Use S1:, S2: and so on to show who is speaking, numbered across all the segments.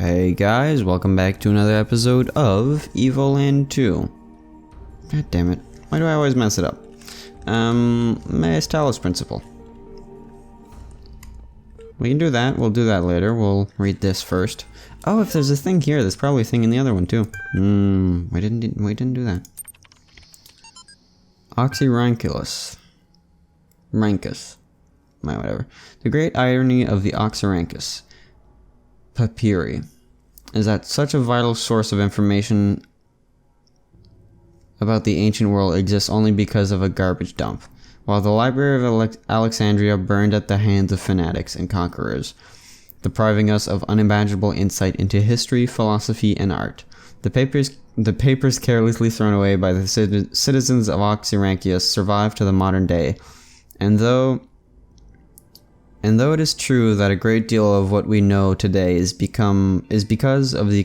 S1: Hey guys, welcome back to another episode of Evoland 2. God damn it. Why do I always mess it up? It's Talos Principle. We can do that. We'll do that later. We'll read this first. Oh, if there's a thing here, there's probably a thing in the other one too. We didn't do that. Oxyrhynchus. Rhynchus. Whatever. The great irony of the Oxyrhynchus papyri is that such a vital source of information about the ancient world exists only because of a garbage dump. While the Library of Alexandria burned at the hands of fanatics and conquerors, depriving us of unimaginable insight into history, philosophy, and art, the papers carelessly thrown away by the citizens of Oxyrhynchus survive to the modern day, and though it is true that a great deal of what we know today is because of the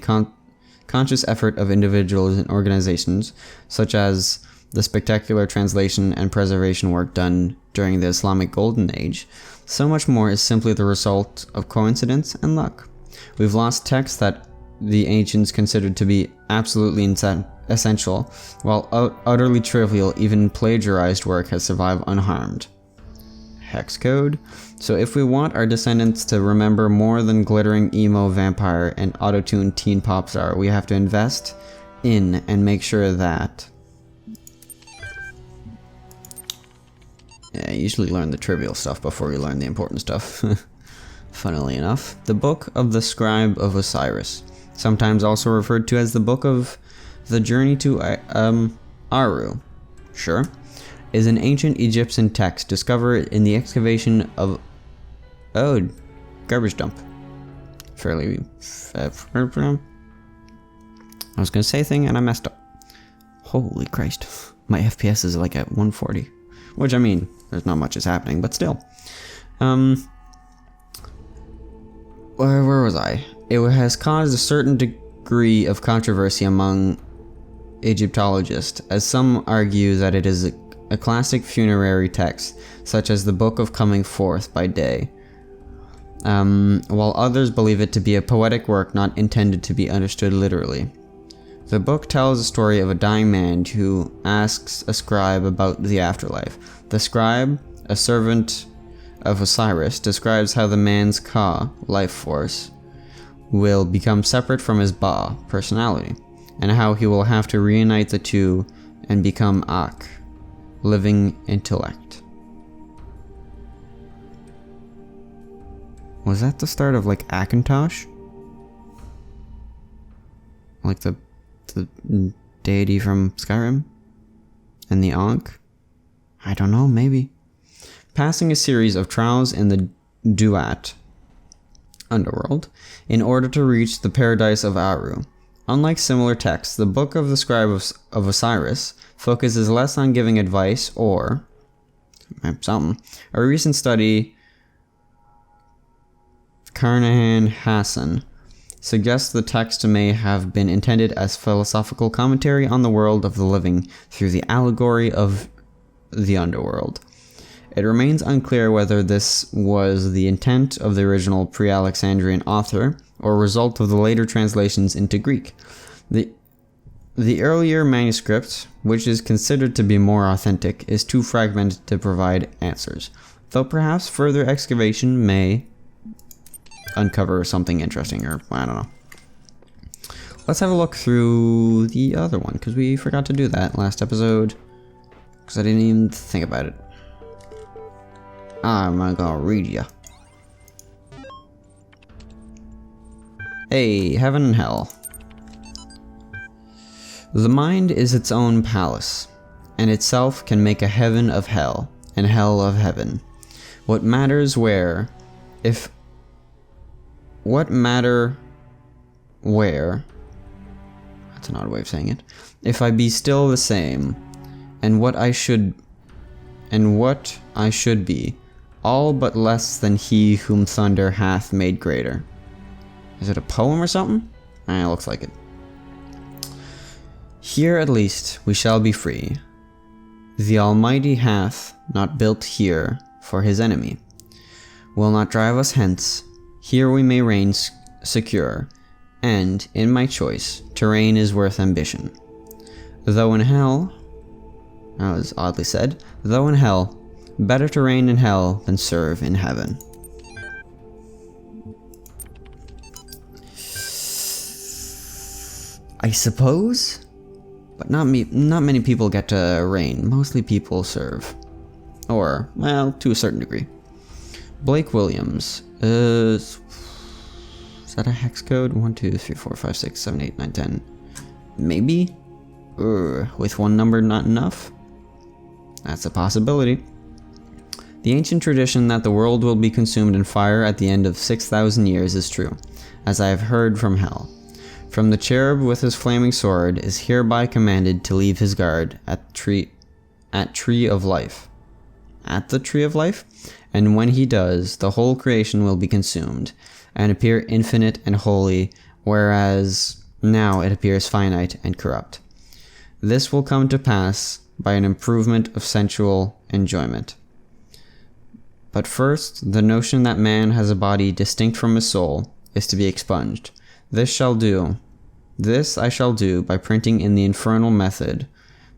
S1: conscious effort of individuals and organizations, such as the spectacular translation and preservation work done during the Islamic Golden Age, so much more is simply the result of coincidence and luck. We've lost texts that the ancients considered to be absolutely essential, while utterly trivial, even plagiarized work has survived unharmed. Hex code. So if we want our descendants to remember more than glittering emo vampire and auto-tuned teen pop star, we have to invest in and make sure that... Yeah, you usually learn the trivial stuff before you learn the important stuff. Funnily enough, the Book of the Scribe of Osiris, sometimes also referred to as the Book of the Journey to Aru. Sure. Is an ancient Egyptian text discovered in the excavation of garbage dump. I was gonna say a thing and I messed up. Holy Christ. My FPS is like at 140. Which, I mean, there's not much is happening, but still. Where was I? It has caused a certain degree of controversy among Egyptologists, as some argue that it is a classic funerary text, such as the Book of Coming Forth by Day, while others believe it to be a poetic work not intended to be understood literally. The book tells the story of a dying man who asks a scribe about the afterlife. The scribe, a servant of Osiris, describes how the man's Ka, life force, will become separate from his Ba, personality, and how he will have to reunite the two and become Ak, living intellect. Was that the start of like Akintosh? Like the deity from Skyrim? And the Ankh? I don't know, maybe. Passing a series of trials in the Duat underworld in order to reach the paradise of Aru. Unlike similar texts, the Book of the Scribe of Osiris focuses less on giving advice or something. A recent study, Carnahan Hassan, suggests the text may have been intended as philosophical commentary on the world of the living through the allegory of the underworld. It remains unclear whether this was the intent of the original pre-Alexandrian author or a result of the later translations into Greek. The earlier manuscript, which is considered to be more authentic, is too fragmented to provide answers, though perhaps further excavation may uncover something interesting, or I don't know. Let's have a look through the other one, because we forgot to do that last episode, because I didn't even think about it. I'm gonna read ya. Hey, heaven and hell. The mind is its own palace, and itself can make a heaven of hell, and hell of heaven. What matters where, what matter where, that's an odd way of saying it, if I be still the same, and what I should be, all but less than he whom thunder hath made greater. Is it a poem or something? It looks like it. Here at least we shall be free. The Almighty hath not built here for his enemy, will not drive us hence. Here we may reign secure, And, in my choice, terrain is worth ambition. Though in hell, that was oddly said, though in hell, better to reign in hell than serve in heaven. I suppose? But not many people get to reign. Mostly people serve. Or, well, to a certain degree. Blake Williams. Is that a hex code? 1, 2, 3, 4, 5, 6, 7, 8, 9, 10. Maybe? With one number not enough? That's a possibility. The ancient tradition that the world will be consumed in fire at the end of 6,000 years is true, as I have heard from hell. From the cherub with his flaming sword is hereby commanded to leave his guard at tree of life. At the tree of life? And when he does, the whole creation will be consumed, and appear infinite and holy, whereas now it appears finite and corrupt. This will come to pass by an improvement of sensual enjoyment. But first, the notion that man has a body distinct from his soul is to be expunged. This I shall do by printing in the infernal method,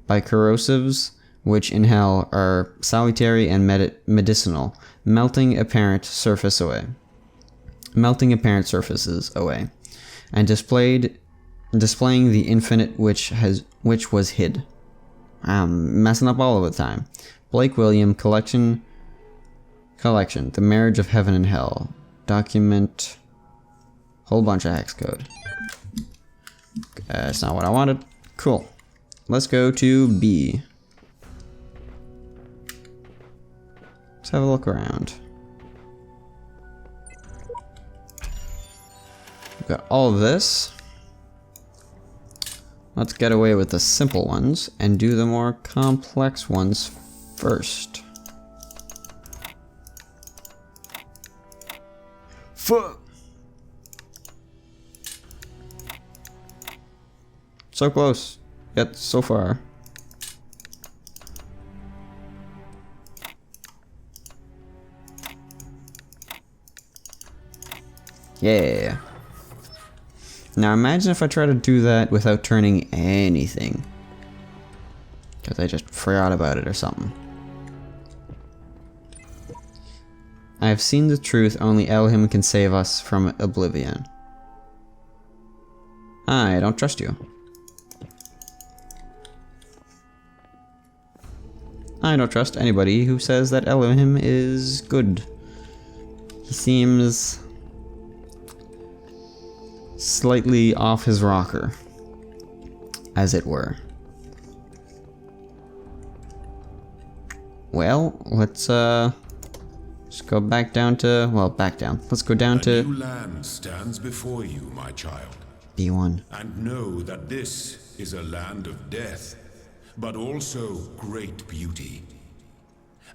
S1: by corrosives which in hell are salutary and medicinal, melting apparent surfaces away, and displaying the infinite which was hid. I'm messing up all of the time. Blake William collection, the marriage of heaven and hell, document, whole bunch of hex code. That's not what I wanted. Cool. Let's go to B. Let's have a look around. We've got all of this. Let's get away with the simple ones and do the more complex ones first. Fuck! So close, yet so far. Yeah. Now imagine if I try to do that without turning anything. Because I just forgot about it or something. I have seen the truth, only Elohim can save us from oblivion. I don't trust you. I don't trust anybody who says that Elohim is good. He seems slightly off his rocker, as it were. Well, let's go back down to, well, back down. Let's go down to...
S2: A new land stands before you, my child.
S1: B1.
S2: And know that this is a land of death, but also great beauty.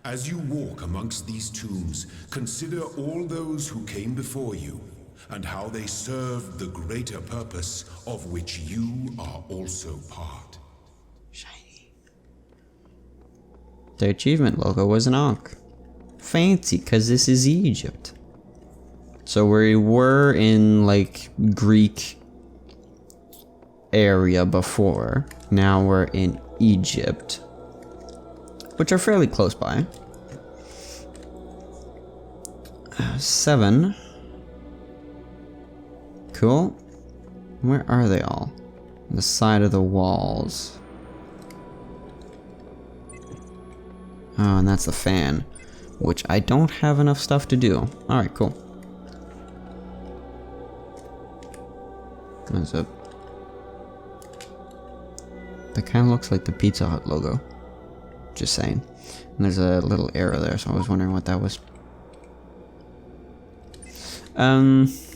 S2: As you walk amongst these tombs, consider all those who came before you, and how they served the greater purpose of which you are also part.
S1: Shiny. The achievement logo was an ankh. Fancy, cause this is Egypt. So we were in like Greek area before. Now we're in Egypt, which are fairly close by. 7. Cool. Where are they all? On the side of the walls. Oh, and that's the fan, which I don't have enough stuff to do. Alright, cool. What's up? That kind of looks like the Pizza Hut logo. Just saying. And there's a little arrow there, so I was wondering what that was. Let's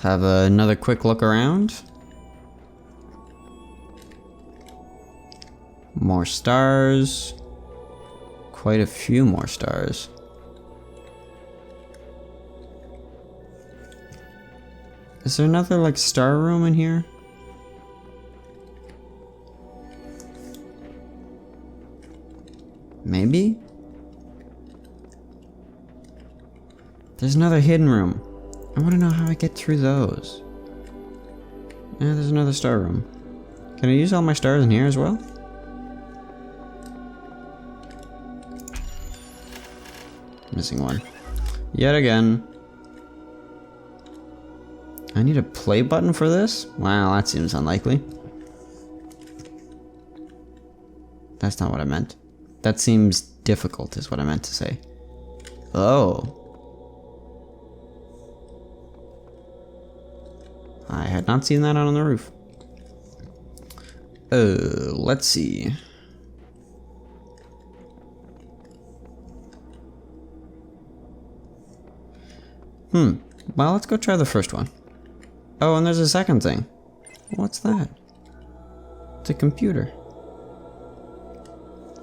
S1: have another quick look around. More stars. Quite a few more stars. Is there another, like, star room in here? Maybe? There's another hidden room. I want to know how I get through those. Yeah, there's another star room. Can I use all my stars in here as well? Missing one. Yet again. I need a play button for this? Wow, that seems unlikely. That's not what I meant. That seems difficult is what I meant to say. Oh. I had not seen that on the roof. Let's see. Well, let's go try the first one. Oh, and there's a second thing. What's that? It's a computer.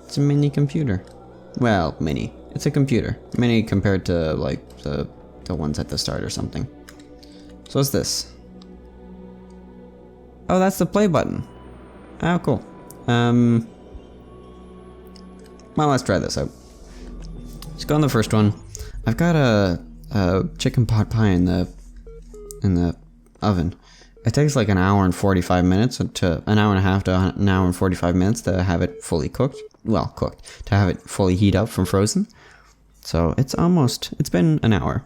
S1: It's a mini computer. Well, mini. It's a computer. Mini compared to, like, the ones at the start or something. So what's this? Oh, that's the play button. Oh, cool. Well, let's try this out. Let's go on the first one. I've got a chicken pot pie in the oven. It takes like an hour and 45 minutes to an hour and a half to an hour and 45 minutes to have it fully cooked. Well, cooked. To have it fully heat up from frozen. So it's been an hour.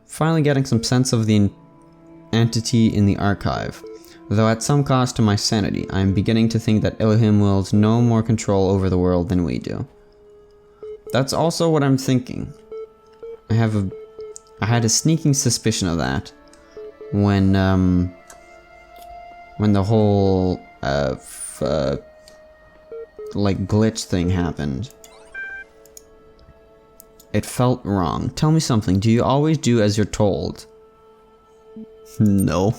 S1: Finally getting some sense of the entity in the archive. Though at some cost to my sanity, I am beginning to think that Elohim wields no more control over the world than we do. That's also what I'm thinking. I had a sneaking suspicion of that when the whole like glitch thing happened. It felt wrong. Tell me something. Do you always do as you're told? No.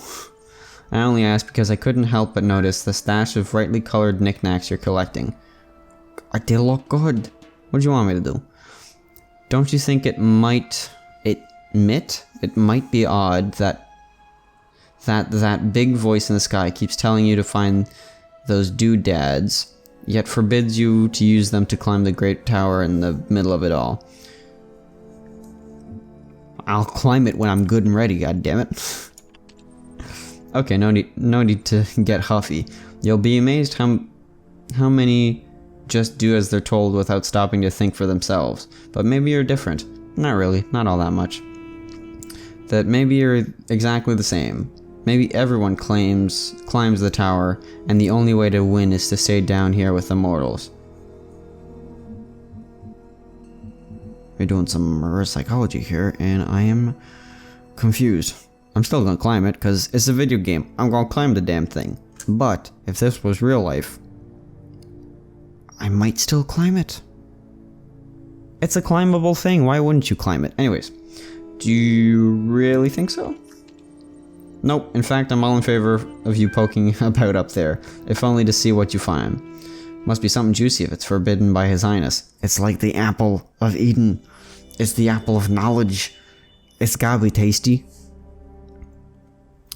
S1: I only asked because I couldn't help but notice the stash of brightly colored knickknacks you're collecting. They look good. What do you want me to do? Don't you think it might be odd that big voice in the sky keeps telling you to find those doodads, yet forbids you to use them to climb the great tower in the middle of it all? I'll climb it when I'm good and ready, goddammit. Okay, no need to get huffy. You'll be amazed how many just do as they're told without stopping to think for themselves. But maybe you're different. Not really, not all that much. That maybe you're exactly the same. Maybe everyone climbs the tower, and the only way to win is to stay down here with the mortals. We're doing some reverse psychology here, and I am confused. I'm still gonna climb it, because it's a video game. I'm gonna climb the damn thing. But, if this was real life, I might still climb it. It's a climbable thing, why wouldn't you climb it? Anyways, do you really think so? Nope, in fact, I'm all in favor of you poking about up there, if only to see what you find. Must be something juicy if it's forbidden by His Highness. It's like the apple of Eden. It's the apple of knowledge. It's gotta be tasty.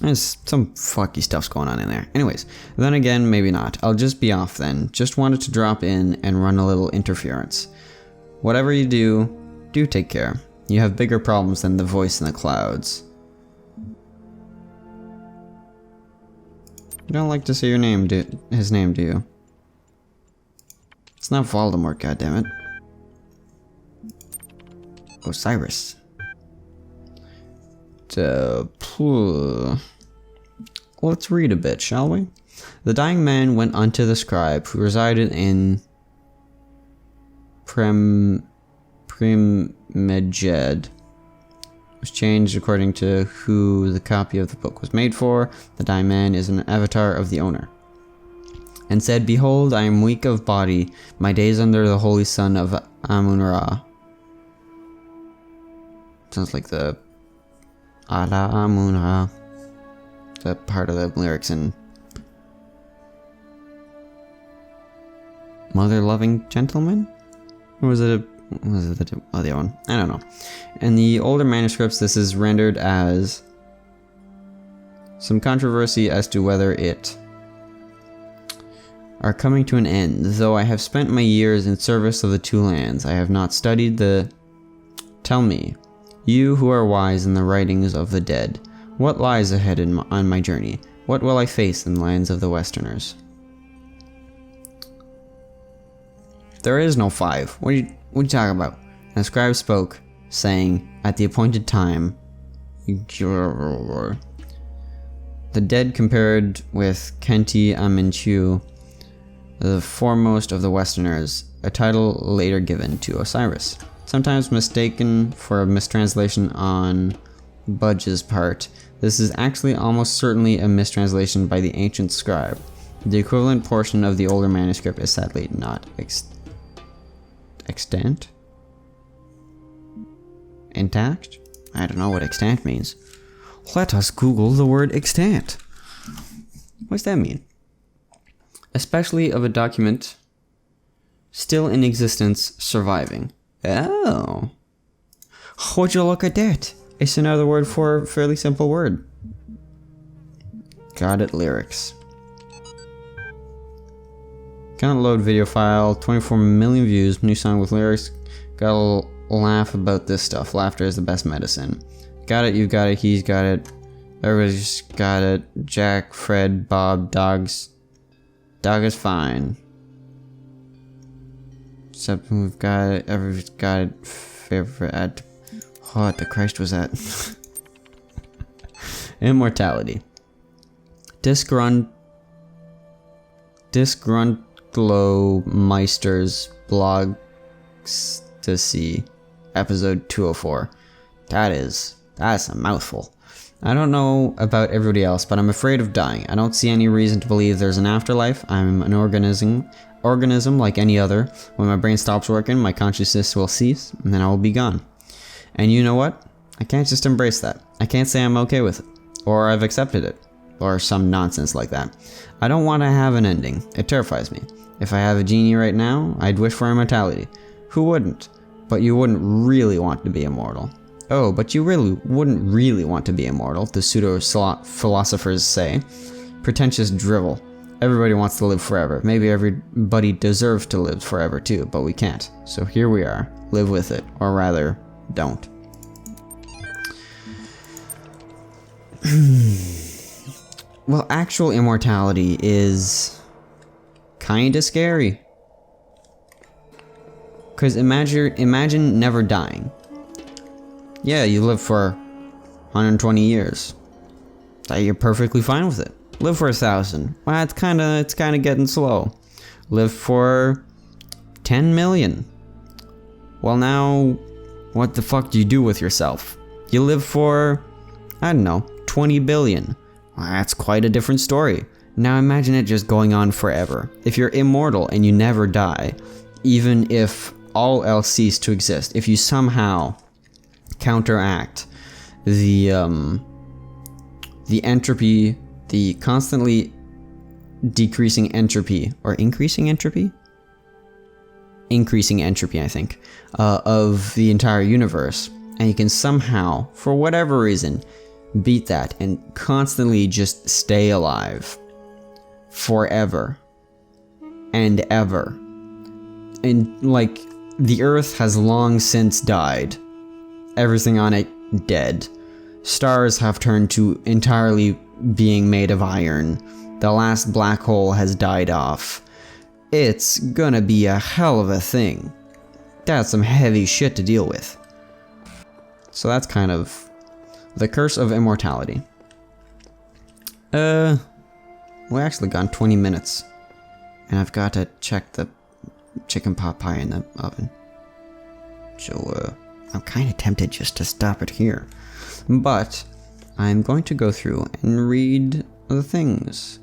S1: There's some fucky stuff's going on in there. Anyways, then again, maybe not. I'll just be off then. Just wanted to drop in and run a little interference. Whatever you do take care. You have bigger problems than the voice in the clouds. You don't like to say his name, do you? It's not Voldemort, goddammit. Osiris. Let's read a bit, shall we? The dying man went unto the scribe who resided in Primeged. Was changed according to who the copy of the book was made for. The dying man is an avatar of the owner. And said, Behold, I am weak of body, my days under the holy sun of Amun-Ra. Sounds like the Ala Amun-Ra. The part of the lyrics in Mother Loving Gentleman? Or was it the other one? I don't know. In the older manuscripts, this is rendered as some controversy as to whether it are coming to an end. Though I have spent my years in service of the two lands, I have not studied the... Tell me, You who are wise in the writings of the dead, what lies ahead on my journey? What will I face in the lands of the Westerners? There is no 5. What are you talking about? And the scribe spoke, saying, at the appointed time, the dead compared with Kenti Aminchu, the foremost of the Westerners, a title later given to Osiris. Sometimes mistaken for a mistranslation on Budge's part, this is actually almost certainly a mistranslation by the ancient scribe. The equivalent portion of the older manuscript is sadly not extant? Intact? I don't know what extant means. Let us Google the word extant. What's that mean? Especially of a document still in existence surviving. Oh. Would you look at that? It's another word for a fairly simple word. Got it, lyrics. Can't load video file, 24 million views, new song with lyrics. Gotta laugh about this stuff. Laughter is the best medicine. Got it, you've got it, he's got it. Everybody's got it. Jack, Fred, Bob, dogs. Dog is fine. Except we've got it, everybody's got it. Favorite. What the Christ was that? Immortality. Disgruntlemeister's Blogstasy, episode 204. That's a mouthful. I don't know about everybody else, but I'm afraid of dying. I don't see any reason to believe there's an afterlife. I'm an organism like any other. When my brain stops working, my consciousness will cease, and then I will be gone. And you know what? I can't just embrace that. I can't say I'm okay with it, or I've accepted it, or some nonsense like that. I don't want to have an ending. It terrifies me. If I have a genie right now, I'd wish for immortality. Who wouldn't? But you wouldn't really want to be immortal. Oh, but you really wouldn't really want to be immortal, the pseudo-philosophers say. Pretentious drivel. Everybody wants to live forever. Maybe everybody deserves to live forever too, but we can't. So here we are. Live with it. Or rather, don't. Well, actual immortality is kinda scary. Because imagine never dying. Yeah, you live for 120 years. You're perfectly fine with it. Live for 1,000. Well, it's kinda getting slow. Live for 10 million. Well, now, what the fuck do you do with yourself? You live for, I don't know, 20 billion. Well, that's quite a different story. Now imagine it just going on forever. If you're immortal and you never die, even if all else ceased to exist, if you somehow counteract the entropy, the constantly decreasing entropy, or increasing entropy? Increasing entropy, I think, of the entire universe, and you can somehow, for whatever reason, beat that and constantly just stay alive forever and ever. And like, the Earth has long since died. Everything on it dead. Stars have turned to entirely being made of iron. The last black hole has died off. It's gonna be a hell of a thing. That's some heavy shit to deal with. So that's kind of the curse of immortality. We actually gone 20 minutes. And I've got to check the chicken pot pie in the oven. So, I'm kind of tempted just to stop it here. But I'm going to go through and read the things,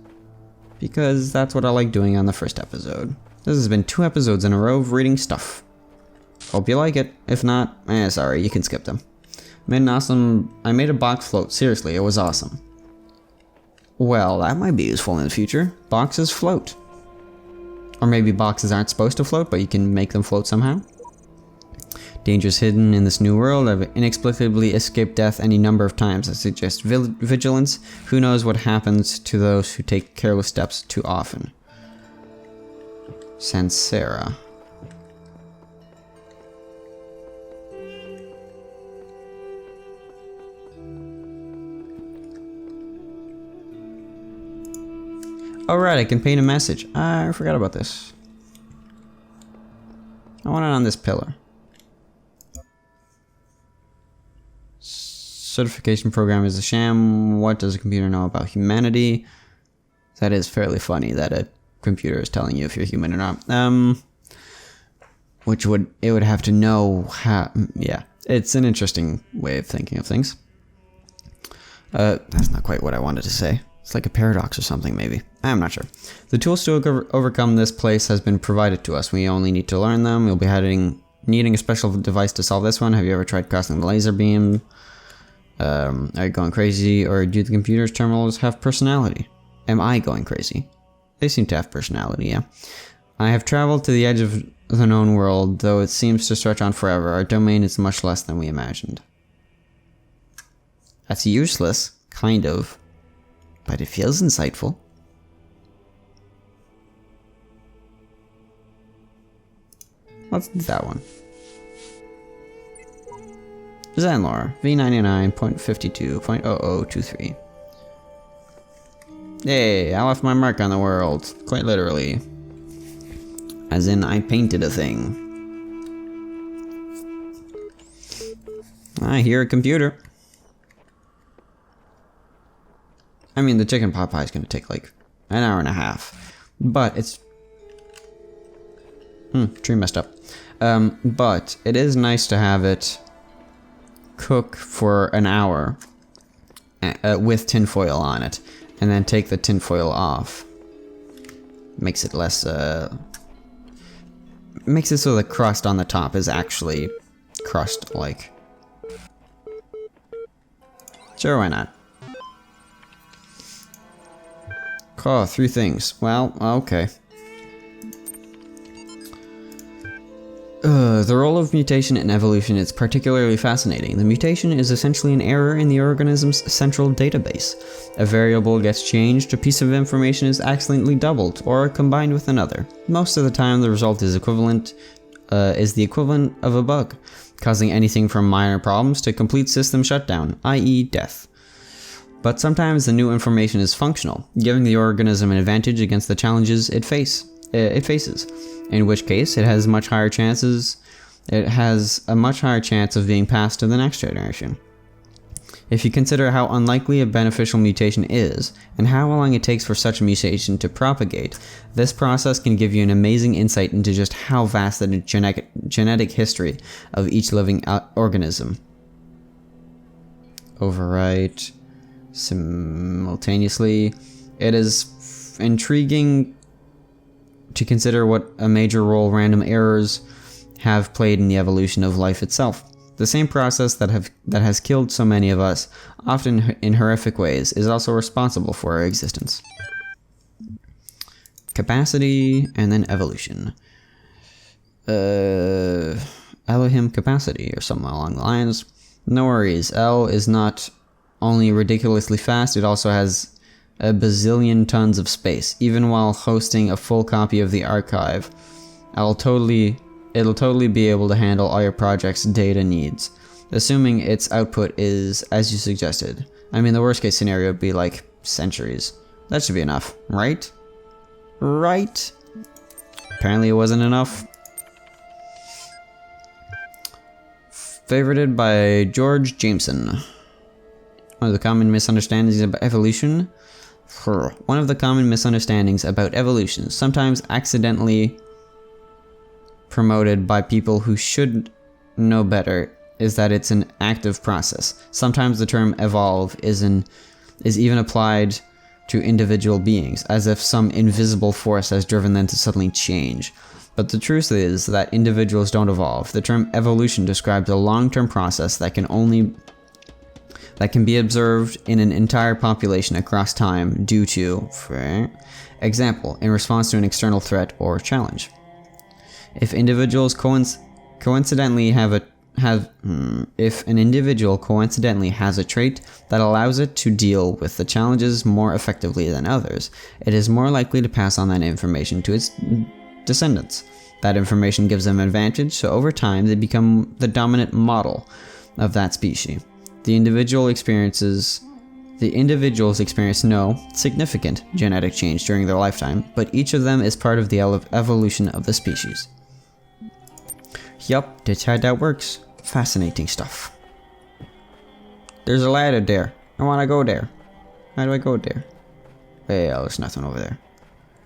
S1: because that's what I like doing on the first episode. This has been 2 episodes in a row of reading stuff. Hope you like it. If not, sorry, you can skip them. I made a box float. Seriously, it was awesome. Well, that might be useful in the future. Boxes float. Or maybe boxes aren't supposed to float, but you can make them float somehow. Dangers hidden in this new world. I've inexplicably escaped death any number of times. I suggest vigilance. Who knows what happens to those who take careless steps too often. Sansera. Oh right, I can paint a message. I forgot about this. I want it on this pillar. Certification program is a sham. What does a computer know about humanity? That is fairly funny that a computer is telling you if you're human or not. It would have to know how. Yeah, it's an interesting way of thinking of things. That's not quite what I wanted to say. It's like a paradox or something, maybe. I'm not sure. The tools to overcome this place has been provided to us. We only need to learn them. We'll be needing a special device to solve this one. Have you ever tried crossing the laser beam? Are you going crazy, or do the computer's terminals have personality? Am I going crazy? They seem to have personality, yeah. I have traveled to the edge of the known world, though it seems to stretch on forever. Our domain is much less than we imagined. That's useless, kind of. But it feels insightful. Let's do that one. Zanlor, V99.52.0023. Hey, I left my mark on the world. Quite literally. As in, I painted a thing. I hear a computer. I mean, the chicken pot pie is going to take like an hour and a half. But it's... tree messed up. But it is nice to have it cook for an hour with tinfoil on it. And then take the tinfoil off. Makes it less... makes it so the crust on the top is actually crust-like. Sure, why not? Oh, 3 things. Well, okay. The role of mutation in evolution is particularly fascinating. The mutation is essentially an error in the organism's central database. A variable gets changed, a piece of information is accidentally doubled, or combined with another. Most of the time, the result is the equivalent of a bug, causing anything from minor problems to complete system shutdown, i.e. death. But sometimes the new information is functional, giving the organism an advantage against the challenges it faces. In which case, it has a much higher chance of being passed to the next generation. If you consider how unlikely a beneficial mutation is, and how long it takes for such a mutation to propagate, this process can give you an amazing insight into just how vast the genetic history of each living organism. Overwrite. Simultaneously, it is intriguing to consider what a major role random errors have played in the evolution of life itself. The same process that has killed so many of us, often in horrific ways, is also responsible for our existence. Capacity, and then evolution. Elohim capacity, or something along the lines. No worries, L is not only ridiculously fast, it also has a bazillion tons of space. Even while hosting a full copy of the archive, it'll totally be able to handle all your project's data needs, assuming its output is as you suggested. I mean, the worst case scenario would be like centuries. That should be enough, right? Right? Apparently it wasn't enough. Favorited by George Jameson. One of the common misunderstandings about evolution. One of the common misunderstandings about evolution, sometimes accidentally promoted by people who should know better, is that it's an active process. Sometimes the term evolve is even applied to individual beings, as if some invisible force has driven them to suddenly change. But the truth is that individuals don't evolve. The term evolution describes a long-term process that can be observed in an entire population across time due to, for example, in response to an external threat or challenge. If individuals coincidentally if an individual coincidentally has a trait that allows it to deal with the challenges more effectively than others, it is more likely to pass on that information to its descendants. That information gives them an advantage, so over time they become the dominant model of that species. The individual experiences The individuals experience no significant genetic change during their lifetime, but each of them is part of the evolution of the species. Yup, that's how that works. Fascinating stuff. There's a ladder there. I wanna go there. How do I go there? Well, there's nothing over there.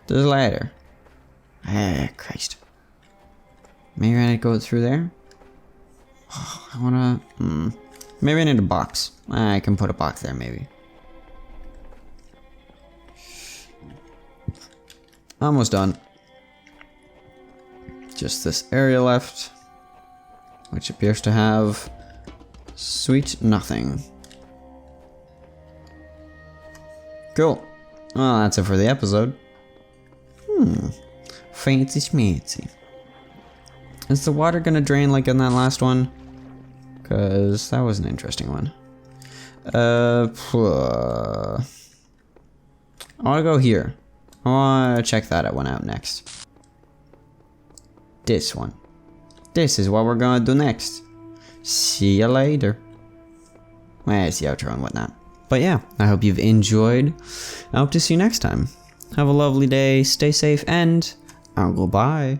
S1: There's a ladder. Ah, Christ. Maybe I need to go through there? I wanna... Maybe I need a box. I can put a box there, maybe. Almost done. Just this area left, which appears to have sweet nothing. Cool. Well, that's it for the episode. Fancy schmancy. Is the water gonna drain like in that last one? Cause that was an interesting one. I wanna go here. I wanna check that one out next. This one. This is what we're gonna do next. See you later. Well, it's the outro and whatnot. But yeah, I hope you've enjoyed. I hope to see you next time. Have a lovely day, stay safe, and goodbye.